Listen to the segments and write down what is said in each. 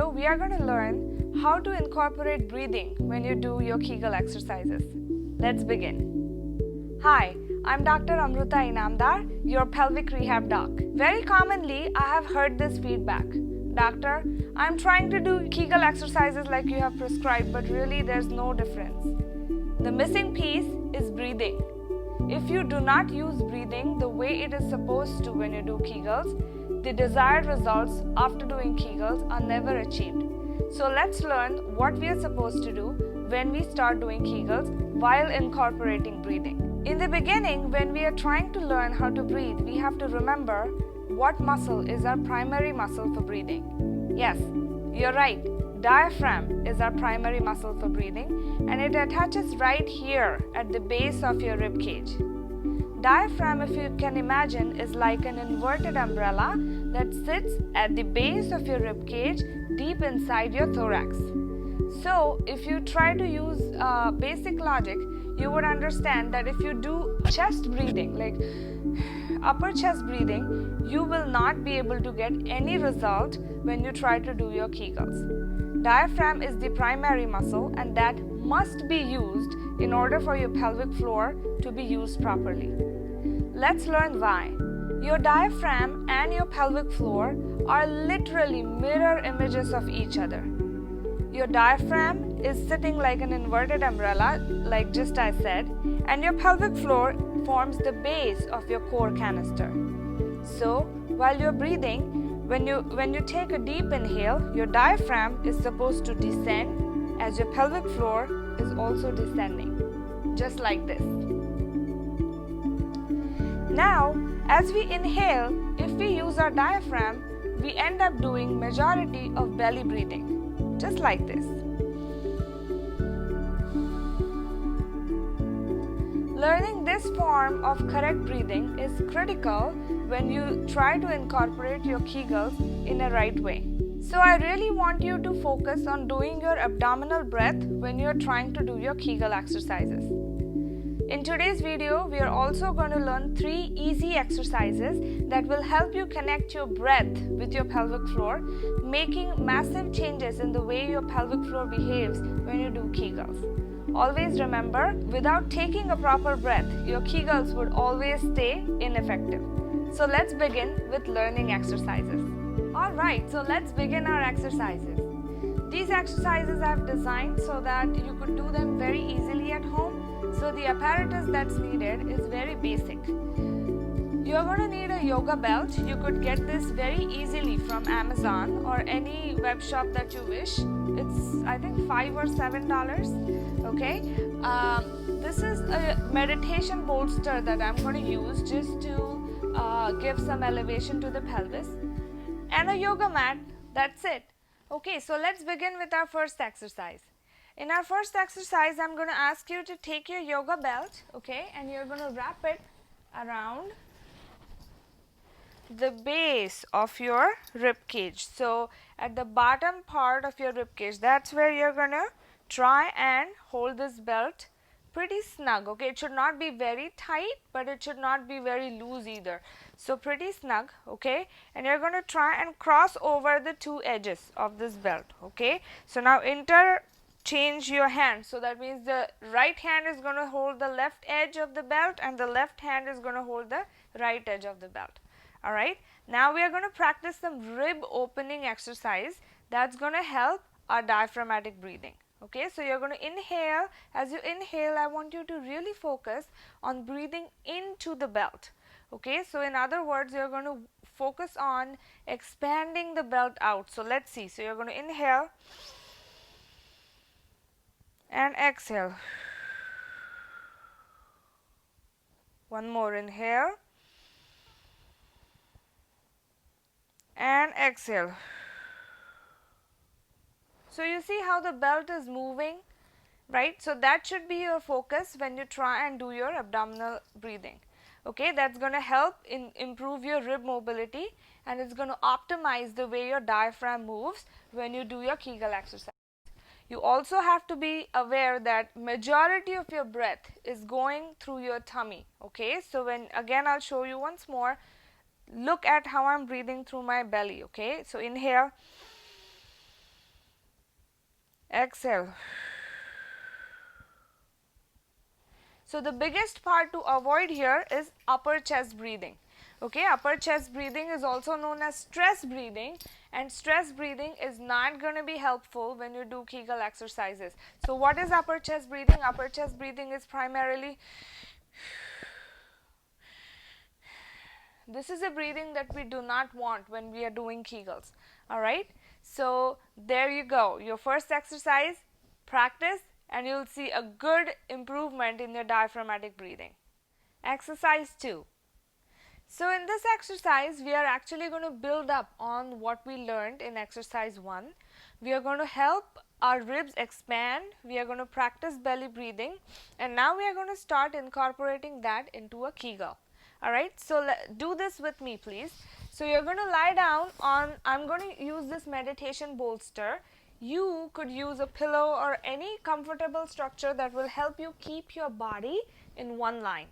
video, we are going to learn how to incorporate breathing when you do your Kegel exercises. Let's begin. Hi, I'm Dr. Amruta Inamdar, your pelvic rehab doc. Very commonly, I have heard this feedback. Doctor, I'm trying to do Kegel exercises like you have prescribed, but really there's no difference. The missing piece is breathing. If you do not use breathing the way it is supposed to when you do Kegels, the desired results after doing Kegels are never achieved. So let's learn what we are supposed to do when we start doing Kegels while incorporating breathing. In the beginning, when we are trying to learn how to breathe, we have to remember what muscle is our primary muscle for breathing. Yes, you're right. Diaphragm is our primary muscle for breathing, and it attaches right here at the base of your rib cage. Diaphragm, if you can imagine, is like an inverted umbrella that sits at the base of your rib cage deep inside your thorax. So if you try to use basic logic, you would understand that if you do chest breathing, like upper chest breathing, you will not be able to get any result when you try to do your Kegels. Diaphragm is the primary muscle, and that must be used in order for your pelvic floor to be used properly. Let's learn why. Your diaphragm and your pelvic floor are literally mirror images of each other. Your diaphragm is sitting like an inverted umbrella, like just I said, and your pelvic floor forms the base of your core canister. So, while you're breathing, when you take a deep inhale, your diaphragm is supposed to descend as your pelvic floor is also descending, just like this. Now, as we inhale, if we use our diaphragm, we end up doing majority of belly breathing, just like this. Learning this form of correct breathing is critical when you try to incorporate your Kegels in a right way. So I really want you to focus on doing your abdominal breath when you're trying to do your Kegel exercises. In today's video, we are also going to learn 3 easy exercises that will help you connect your breath with your pelvic floor, making massive changes in the way your pelvic floor behaves when you do Kegels. Always remember, without taking a proper breath, your Kegels would always stay ineffective. So let's begin with learning exercises. Alright, so let's begin our exercises. These exercises I have designed so that you could do them very easily at home. So the apparatus that's needed is very basic. You're going to need a yoga belt. You could get this very easily from Amazon or any web shop that you wish. It's I think $5 or $7. Okay. This is a meditation bolster that I'm going to use just to give some elevation to the pelvis, and a yoga mat. That's it. Okay, so let's begin with our first exercise. In our first exercise, I'm going to ask you to take your yoga belt, okay, and you're going to wrap it around the base of your rib cage. So at the bottom part of your rib cage, that's where you're going to try and hold this belt pretty snug. Okay, it should not be very tight, but it should not be very loose either. So pretty snug, okay, and you're going to try and cross over the 2 edges of this belt. Okay, so now interchange your hand. So that means the right hand is going to hold the left edge of the belt, and the left hand is going to hold the right edge of the belt. Alright, now we are going to practice some rib opening exercise that's going to help our diaphragmatic breathing. Okay, so you're going to inhale. As you inhale, I want you to really focus on breathing into the belt. Okay, so in other words, you're going to focus on expanding the belt out. So let's see. So you're going to inhale and exhale. One more inhale and exhale. So you see how the belt is moving, right? So that should be your focus when you try and do your abdominal breathing. Okay, that's going to help improve your rib mobility, and it's going to optimize the way your diaphragm moves when you do your Kegel exercise. You also have to be aware that majority of your breath is going through your tummy. Okay, so again I'll show you once more. Look at how I'm breathing through my belly. Okay, so inhale Exhale. So the biggest part to avoid here is upper chest breathing. Okay, upper chest breathing is also known as stress breathing, and stress breathing is not going to be helpful when you do Kegel exercises. So what is upper chest breathing? Upper chest breathing is primarily, this is a breathing that we do not want when we are doing Kegels. Alright, so there you go, your first exercise, practice, and you'll see a good improvement in your diaphragmatic breathing. Exercise 2. So in this exercise, we are actually going to build up on what we learned in exercise 1. We are going to help our ribs expand, we are going to practice belly breathing, and now we are going to start incorporating that into a Kegel. Alright, so do this with me please. So you're going to lie down on, I'm going to use this meditation bolster. You could use a pillow or any comfortable structure that will help you keep your body in one line.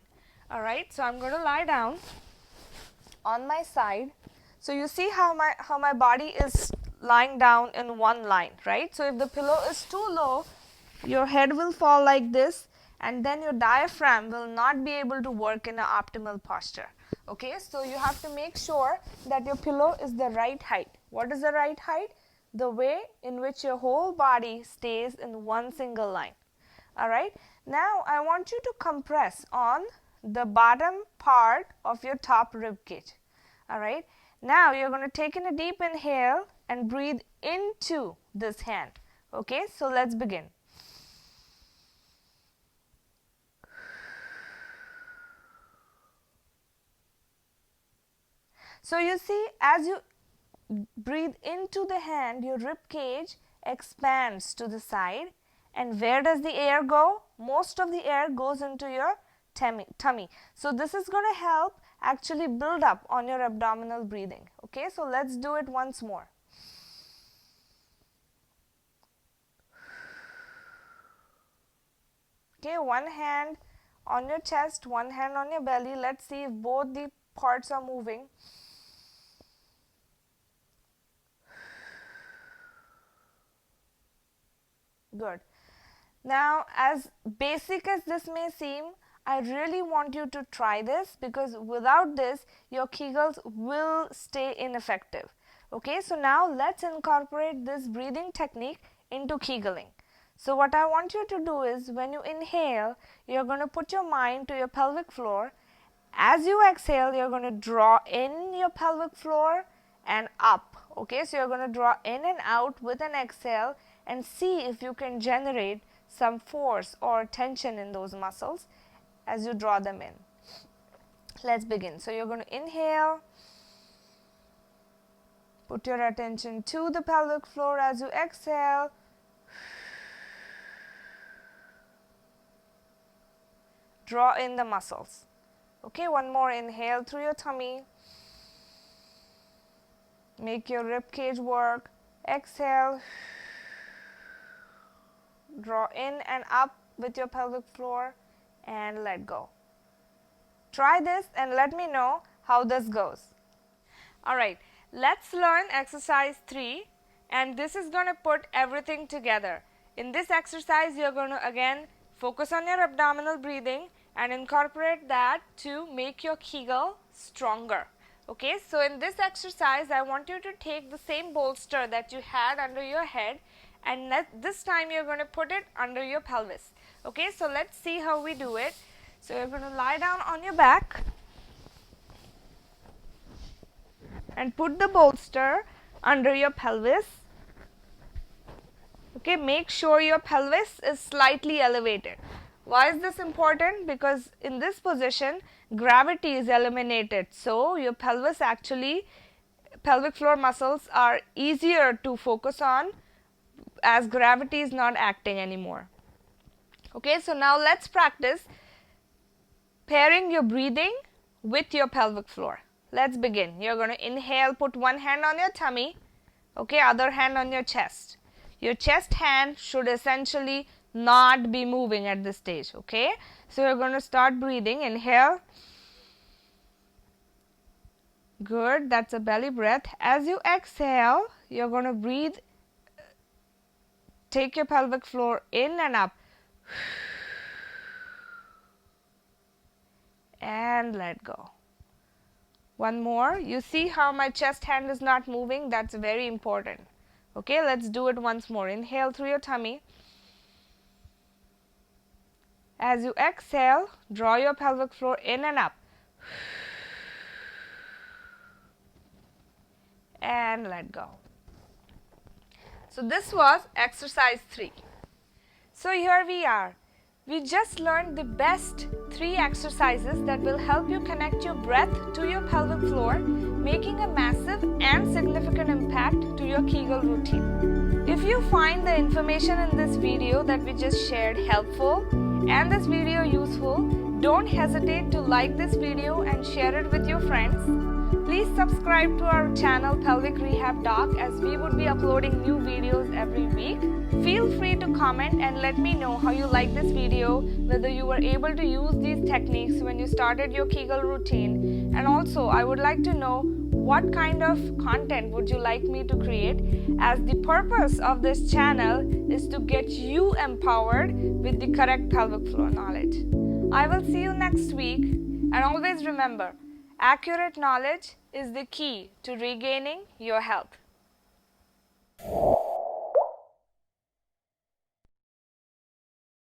Alright, so I'm going to lie down on my side. So you see how my body is lying down in one line, right? So if the pillow is too low, your head will fall like this, and then your diaphragm will not be able to work in an optimal posture. Okay, so you have to make sure that your pillow is the right height. What is the right height? The way in which your whole body stays in one single line. Alright, now I want you to compress on the bottom part of your top rib cage. Alright, now you're going to take in a deep inhale and breathe into this hand. Okay, so let's begin. So you see, as you breathe into the hand, your rib cage expands to the side, and where does the air go? Most of the air goes into your tummy. So this is going to help actually build up on your abdominal breathing. Okay, so let's do it once more. Okay, one hand on your chest, one hand on your belly. Let's see if both the parts are moving. Good. Now, as basic as this may seem, I really want you to try this, because without this, your Kegels will stay ineffective. Okay, so now let's incorporate this breathing technique into Kegeling. So what I want you to do is, when you inhale, you're going to put your mind to your pelvic floor. As you exhale, you're going to draw in your pelvic floor and up. Okay, so you're going to draw in and out with an exhale, and see if you can generate some force or tension in those muscles as you draw them in. Let's begin. So you're going to inhale, put your attention to the pelvic floor. As you exhale, draw in the muscles. Okay, one more inhale through your tummy. Make your rib cage work. Exhale, draw in and up with your pelvic floor, and let go. Try this and let me know how this goes. Alright, let's learn exercise 3, and this is going to put everything together. In this exercise, you're going to again focus on your abdominal breathing and incorporate that to make your Kegel stronger. Okay, so in this exercise, I want you to take the same bolster that you had under your head, and this time you're going to put it under your pelvis. Okay, so let's see how we do it. So you're going to lie down on your back and put the bolster under your pelvis. Okay, make sure your pelvis is slightly elevated. Why is this important? Because in this position, gravity is eliminated. So your pelvis actually, pelvic floor muscles are easier to focus on as gravity is not acting anymore. Okay, so now let's practice pairing your breathing with your pelvic floor. Let's begin. You're going to inhale, put one hand on your tummy, okay, other hand on your chest. Your chest hand should essentially not be moving at this stage, okay. So you're going to start breathing. Inhale. Good, that's a belly breath. As you exhale, you're going to breathe take your pelvic floor in and up. And let go. One more. You see how my chest hand is not moving? That's very important. Okay, let's do it once more. Inhale through your tummy. As you exhale, draw your pelvic floor in and up. And let go. So this was exercise 3. So here we are. We just learned the best 3 exercises that will help you connect your breath to your pelvic floor, making a massive and significant impact to your Kegel routine. If you find the information in this video that we just shared helpful and this video useful, don't hesitate to like this video and share it with your friends. Please subscribe to our channel Pelvic Rehab Doc, as we would be uploading new videos every week. Feel free to comment and let me know how you like this video, whether you were able to use these techniques when you started your Kegel routine, and also I would like to know what kind of content would you like me to create, as the purpose of this channel is to get you empowered with the correct pelvic floor knowledge. I will see you next week, and always remember, accurate knowledge is the key to regaining your health.